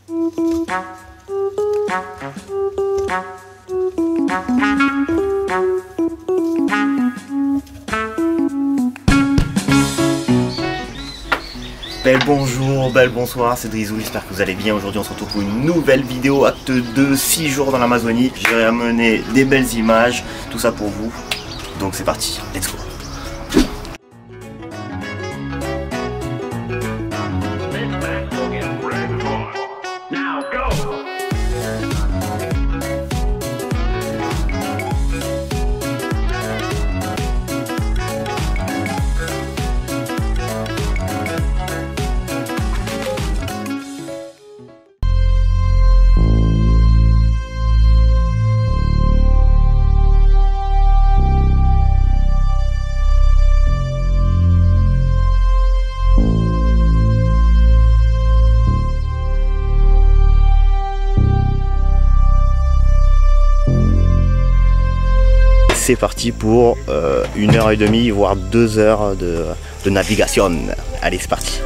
Bel bonjour, bel bonsoir, c'est Drizou, j'espère que vous allez bien. Aujourd'hui on se retrouve pour une nouvelle vidéo, acte 2, 6 jours dans l'Amazonie. J'ai ramené des belles images, tout ça pour vous. Donc c'est parti, let's go. C'est parti pour 1h30 voire 2 heures de navigation. Allez, c'est parti.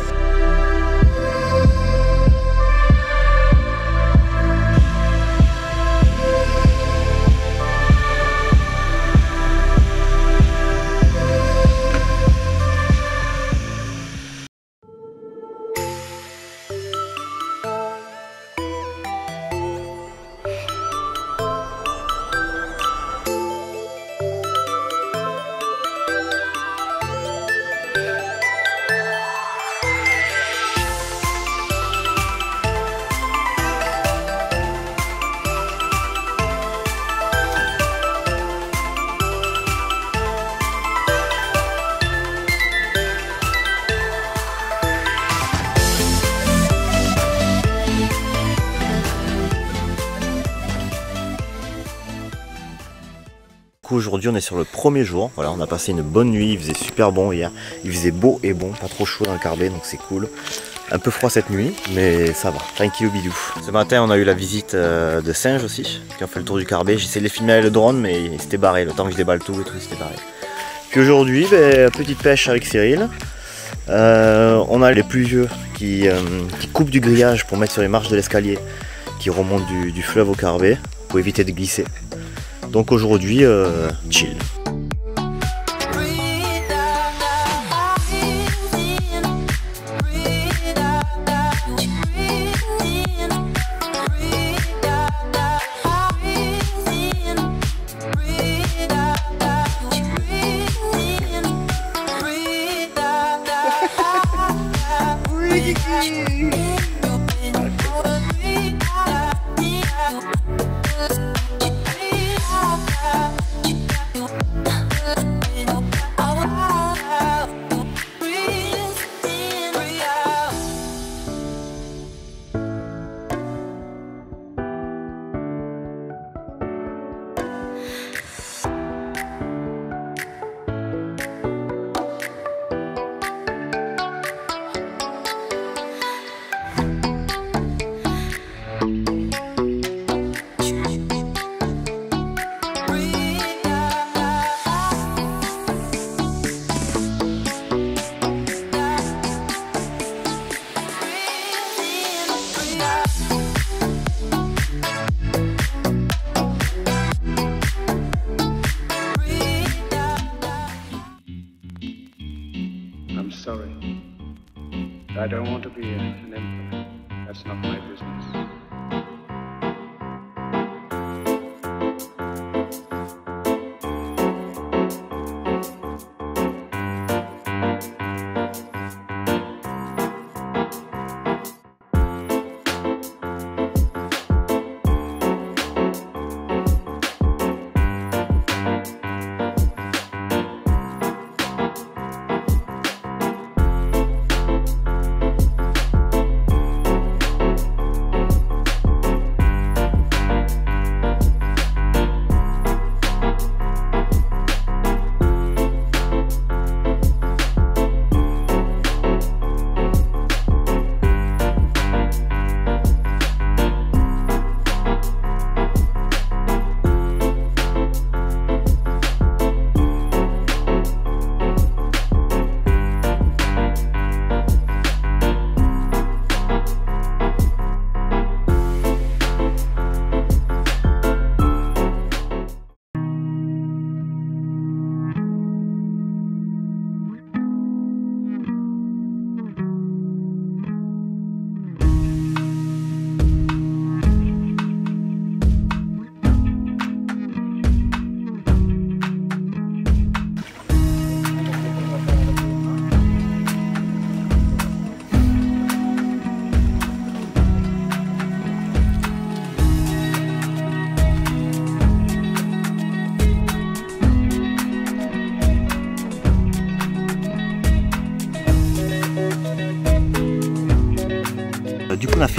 Aujourd'hui on est sur le premier jour, voilà, on a passé une bonne nuit, il faisait super bon hier, il faisait beau et bon, pas trop chaud dans le Carbet donc c'est cool. Un peu froid cette nuit mais ça va, tranquille au bidou. Ce matin on a eu la visite de singes aussi, qui ont fait le tour du Carbet, j'ai essayé de les filmer avec le drone mais il s'était barré, le temps que je déballe tout et tout il s'était barré. Puis aujourd'hui, petite pêche avec Cyril, on a les plus vieux qui coupent du grillage pour mettre sur les marches de l'escalier qui remontent du fleuve au Carbet pour éviter de glisser. Donc aujourd'hui, chill. Sorry. I don't want to be an emperor. That's not my business.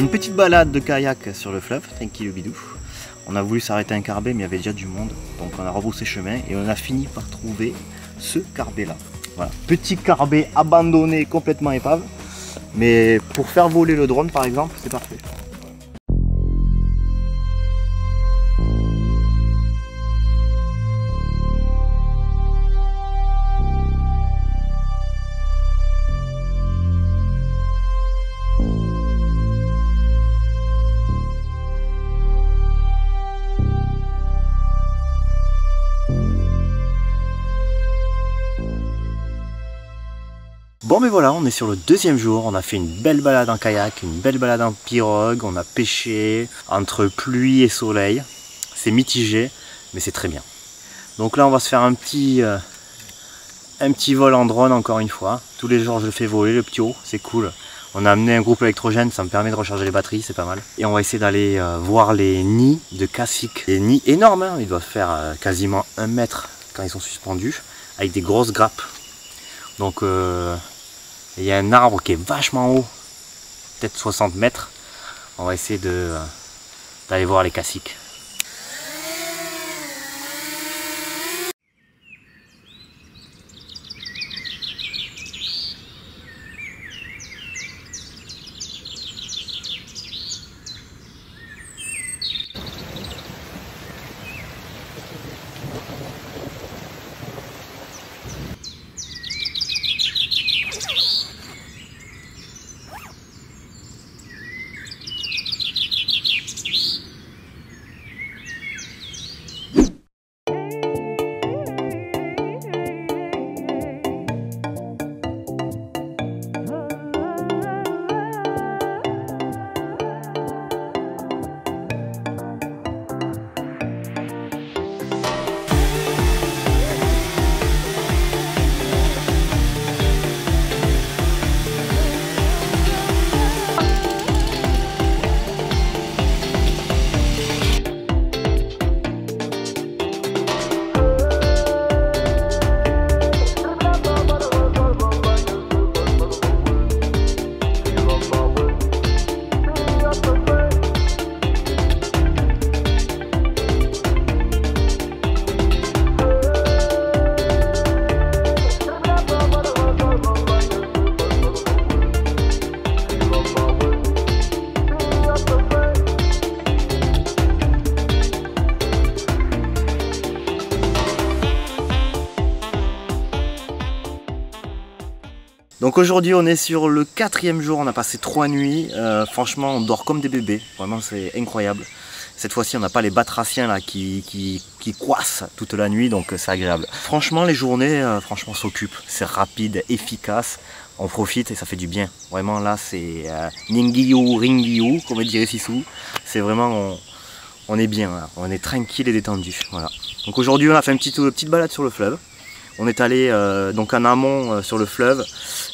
une petite balade de kayak sur le fleuve, tranquille bidou. On a voulu s'arrêter un carbet mais il y avait déjà du monde. Donc on a rebroussé chemin et on a fini par trouver ce carbet là. Voilà. Petit carbet abandonné, complètement épave. Mais pour faire voler le drone par exemple, c'est parfait. Bon mais voilà, on est sur le deuxième jour, on a fait une belle balade en kayak, une belle balade en pirogue, on a pêché entre pluie et soleil, c'est mitigé mais c'est très bien. Donc là on va se faire un petit vol en drone encore une fois, tous les jours je le fais voler le petit haut, c'est cool. On a amené un groupe électrogène, ça me permet de recharger les batteries, c'est pas mal. Et on va essayer d'aller voir les nids de cassiques, des nids énormes, hein. Ils doivent faire quasiment 1 mètre quand ils sont suspendus, avec des grosses grappes. Donc il y a un arbre qui est vachement haut, peut-être 60 mètres. On va essayer d'aller voir les cassiques. Donc aujourd'hui on est sur le 4e jour, on a passé 3 nuits, franchement on dort comme des bébés, vraiment c'est incroyable. Cette fois-ci on n'a pas les batraciens là qui coincent toute la nuit, donc c'est agréable. Franchement les journées, franchement on s'occupe, c'est rapide, efficace, on profite et ça fait du bien. Vraiment là c'est Ningiyu, Ringiyu, comme dirait Sissou, c'est vraiment, on est bien, là. On est tranquille et détendu. Voilà. Donc aujourd'hui on a fait une petite balade sur le fleuve. On est allé donc en amont sur le fleuve,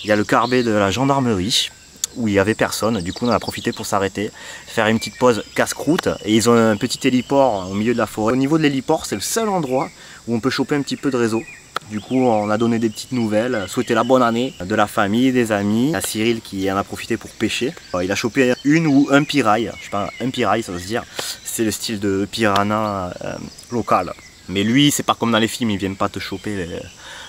il y a le carbet de la gendarmerie où il n'y avait personne, du coup on a profité pour s'arrêter, faire une petite pause casse-croûte et ils ont un petit héliport au milieu de la forêt. Au niveau de l'héliport c'est le seul endroit où on peut choper un petit peu de réseau. Du coup on a donné des petites nouvelles, souhaité la bonne année de la famille, des amis, à Cyril qui en a profité pour pêcher. Il a chopé une ou un piraille, je sais pas, un piraille ça veut se dire, c'est le style de piranha local. Mais lui, c'est pas comme dans les films, ils viennent pas te choper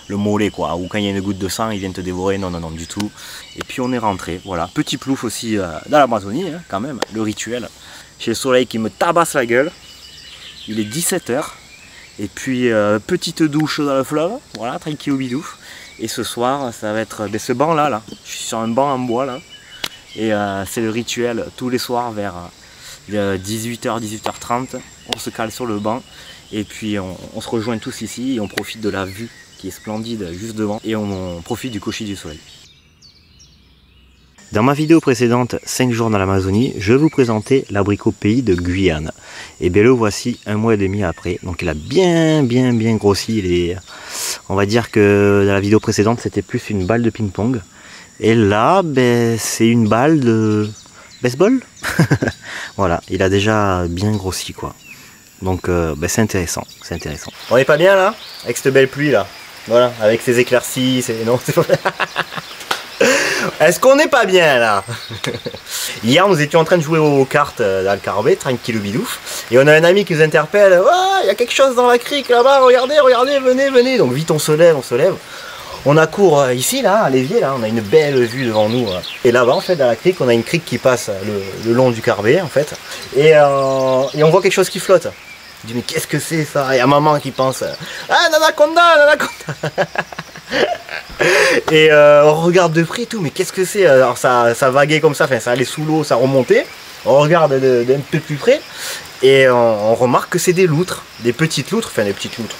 le mollet quoi, ou quand il y a une goutte de sang, ils viennent te dévorer, non, non, non, du tout. Et puis on est rentré, voilà, petit plouf aussi dans l'Amazonie, hein, quand même, le rituel. J'ai le soleil qui me tabasse la gueule, il est 17 h, et puis petite douche dans le fleuve, voilà, tranquille au bidou. Et ce soir, ça va être ce banc là, je suis sur un banc en bois là, et c'est le rituel tous les soirs vers 18 h, 18 h 30, on se cale sur le banc. Et puis on se rejoint tous ici et on profite de la vue qui est splendide juste devant et on profite du coucher du soleil. Dans ma vidéo précédente, 5 jours dans l'Amazonie, je vous présentais l'abricot pays de Guyane. Et bien le voici 1 mois et demi après, donc il a bien grossi. On va dire que dans la vidéo précédente c'était plus une balle de ping-pong. Et là, ben, c'est une balle de baseball. Voilà, il a déjà bien grossi quoi. Donc ben c'est intéressant, c'est intéressant. On est pas bien là, avec cette belle pluie là, voilà, avec ces éclaircies, non, c'est pas... Est-ce qu'on n'est pas bien là? Hier nous étions en train de jouer aux cartes dans le Carbet, tranquille bidouf. Et on a un ami qui nous interpelle. Il y a quelque chose dans la crique là-bas, regardez, regardez, venez, venez. Donc vite on se lève, on se lève. On accourt ici là, à l'évier là, on a une belle vue devant nous. Et là-bas en fait dans la crique, on a une crique qui passe le long du Carbet en fait. Et on voit quelque chose qui flotte. Je dis mais qu'est-ce que c'est ça? Et y a maman qui pense ah l'anaconda, l'anaconda. Et on regarde de près et tout, mais qu'est-ce que c'est? Alors ça vaguait comme ça, enfin ça allait sous l'eau, ça remontait. On regarde d'un peu plus près et on remarque que c'est des loutres, des petites loutres, enfin des petites loutres.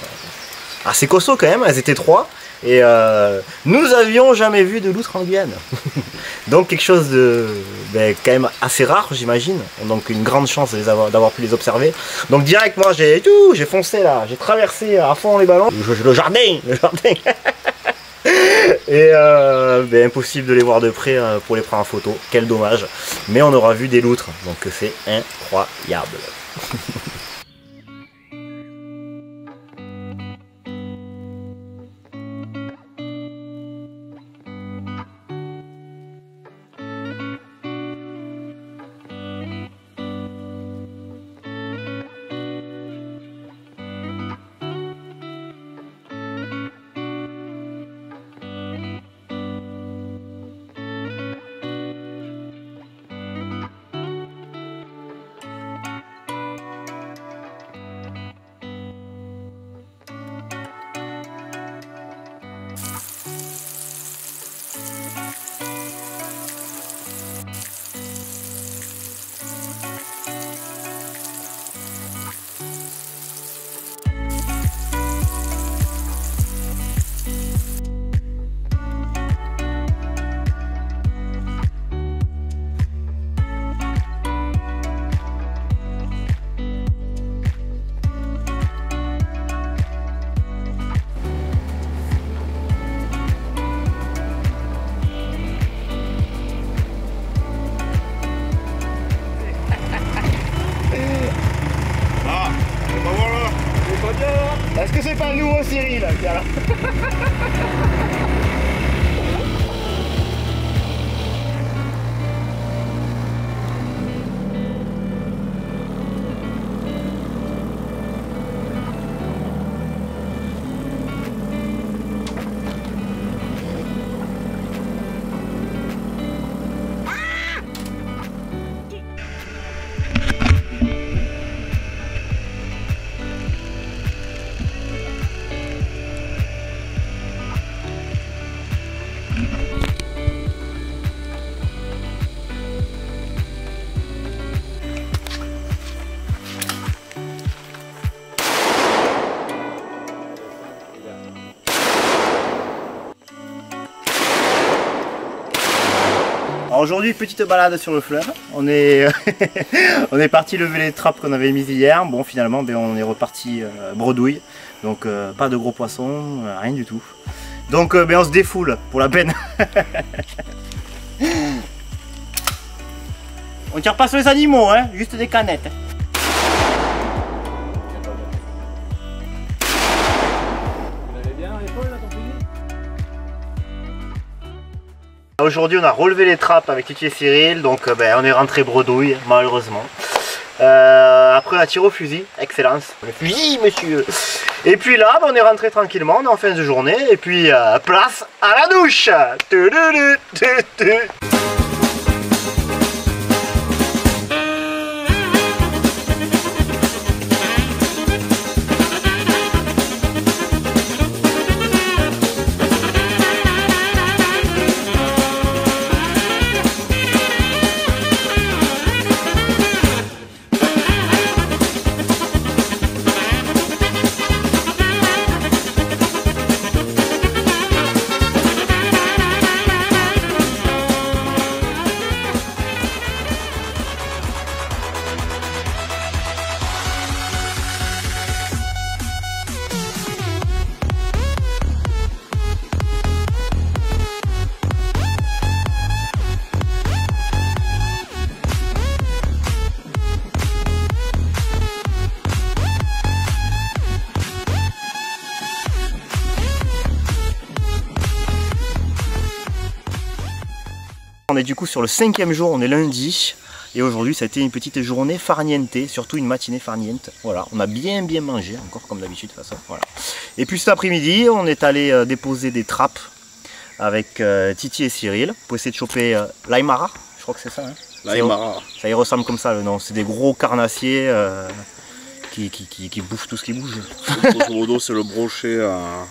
Assez costauds quand même, elles étaient 3. Et nous avions jamais vu de loutre en Guyane. Donc quelque chose de quand même assez rare j'imagine. Donc une grande chance d'avoir pu les observer. Donc direct moi j'ai foncé là, j'ai traversé à fond les ballons. Le jardin. Et impossible de les voir de près pour les prendre en photo. Quel dommage. Mais on aura vu des loutres. Donc c'est incroyable. Est-ce que c'est pas nous au Cyril qui a là? Aujourd'hui, petite balade sur le fleuve. On est, on est parti lever les trappes qu'on avait mises hier. Bon, finalement, on est reparti bredouille. Donc, pas de gros poissons, rien du tout. Donc, on se défoule pour la peine. On tire pas sur les animaux, hein, juste des canettes. Aujourd'hui on a relevé les trappes avec Titi et Cyril, donc on est rentré bredouille malheureusement. Après on a tiré au fusil, excellence. Le fusil monsieur. Et puis là on est rentré tranquillement, on est en fin de journée et puis place à la douche. On est du coup sur le 5e jour, on est lundi. Et aujourd'hui ça a été une petite journée farniente, surtout une matinée farniente. Voilà, on a bien mangé, encore comme d'habitude de toute façon. Voilà. Et puis cet après-midi, on est allé déposer des trappes avec Titi et Cyril pour essayer de choper l'Aymara, je crois que c'est ça. Hein, l'Aymara. Ça y ressemble comme ça le nom, c'est des gros carnassiers qui bouffent tout ce qui bouge. Grosso modo, c'est le brochet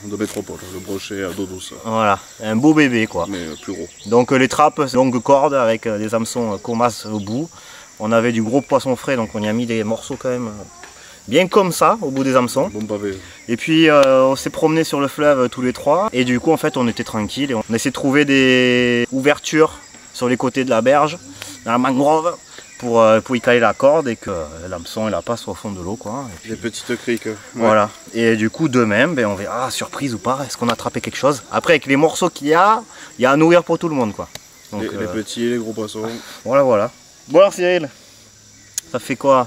de métropole, le brochet d'eau douce. Voilà, un beau bébé quoi. Mais plus gros. Donc les trappes, c'est longue corde avec des hameçons comas au bout. On avait du gros poisson frais, donc on y a mis des morceaux quand même bien comme ça au bout des hameçons. Bon pavé. Et puis on s'est promené sur le fleuve tous les trois. Et du coup en fait on était tranquille. On a essayé de trouver des ouvertures sur les côtés de la berge, dans la mangrove, pour y caler la corde et que l'hameçon et la passe au fond de l'eau quoi. Et puis, des petites criques. Ouais. Voilà. Et du coup demain on verra, surprise ou pas, est-ce qu'on a attrapé quelque chose. Après avec les morceaux qu'il y a à nourrir pour tout le monde quoi. Donc, les petits et les gros poissons. Voilà. Bon alors Cyril, ça fait quoi,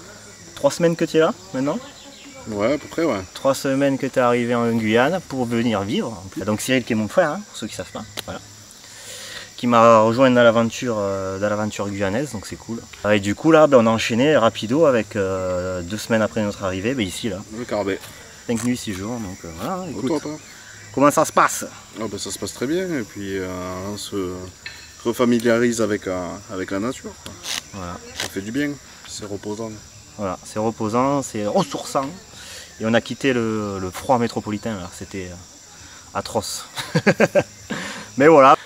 3 semaines que tu es là maintenant? Ouais, à peu près ouais. 3 semaines que tu es arrivé en Guyane pour venir vivre. En plus. Donc Cyril qui est mon frère, hein, pour ceux qui ne savent pas. Voilà. Qui m'a rejoint dans l'aventure guyanaise, donc c'est cool. Et du coup là on a enchaîné rapido avec 2 semaines après notre arrivée, ici là. Le carbet. 5 nuits, 6 jours, donc voilà, écoute. Au top, hein. Comment ça se passe? Ça se passe très bien et puis on se refamiliarise avec la nature. Quoi. Voilà. Ça fait du bien, c'est reposant. Voilà, c'est reposant, c'est ressourçant. Et on a quitté le froid métropolitain, c'était atroce. Mais voilà.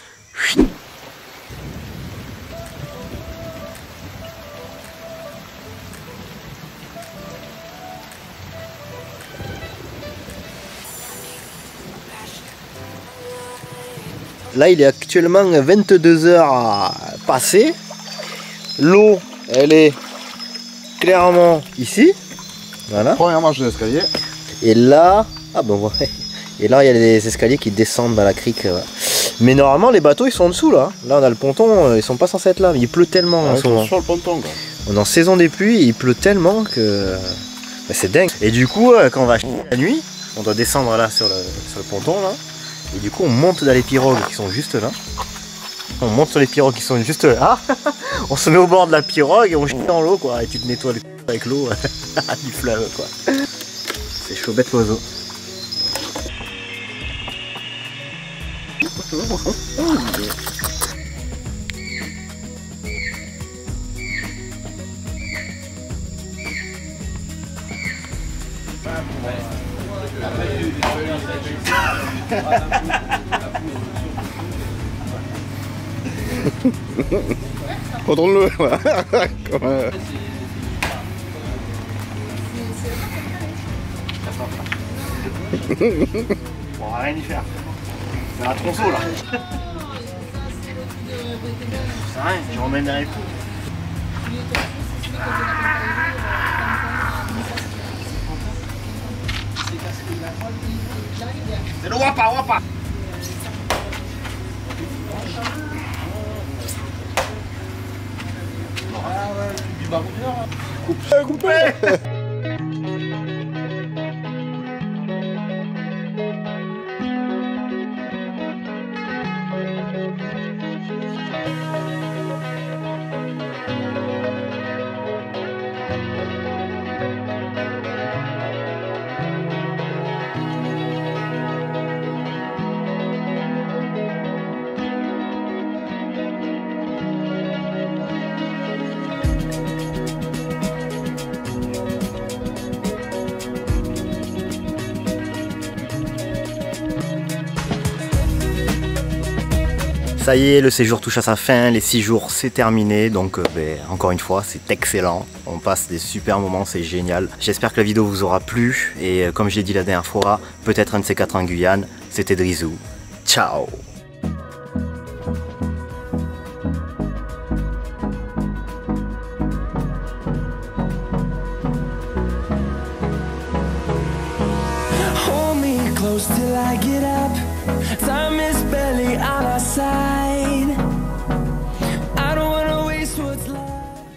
Là, il est actuellement 22h passées. L'eau, elle est clairement ici. Voilà. Première marche de l'escalier. Et là, ouais. Et là, il y a des escaliers qui descendent dans la crique. Ouais. Mais normalement, les bateaux, ils sont en dessous là. Là, on a le ponton, ils sont pas censés être là. Mais il pleut tellement en ce moment. Sur le ponton, quoi. On est en saison des pluies, il pleut tellement que c'est dingue. Et du coup, quand on va la nuit, on doit descendre là sur le ponton là. Et du coup on monte dans les pirogues qui sont juste là. On monte sur les pirogues qui sont juste là. On se met au bord de la pirogue et on chie dans l'eau quoi. Et tu te nettoies le avec l'eau du fleuve quoi. C'est chaud bête l'oiseau. Retourne-le. On va rien y faire. C'est un tronçon là. C'est rien, je remène dans les coups. C'est le wapa. Coupé. Ça y est, le séjour touche à sa fin, les 6 jours c'est terminé, donc encore une fois c'est excellent, on passe des super moments, c'est génial. J'espère que la vidéo vous aura plu et comme je l'ai dit la dernière fois, peut-être un de ces 4 en Guyane, c'était Drizou. Ciao. Hold me close till I get up. Time is barely on our side.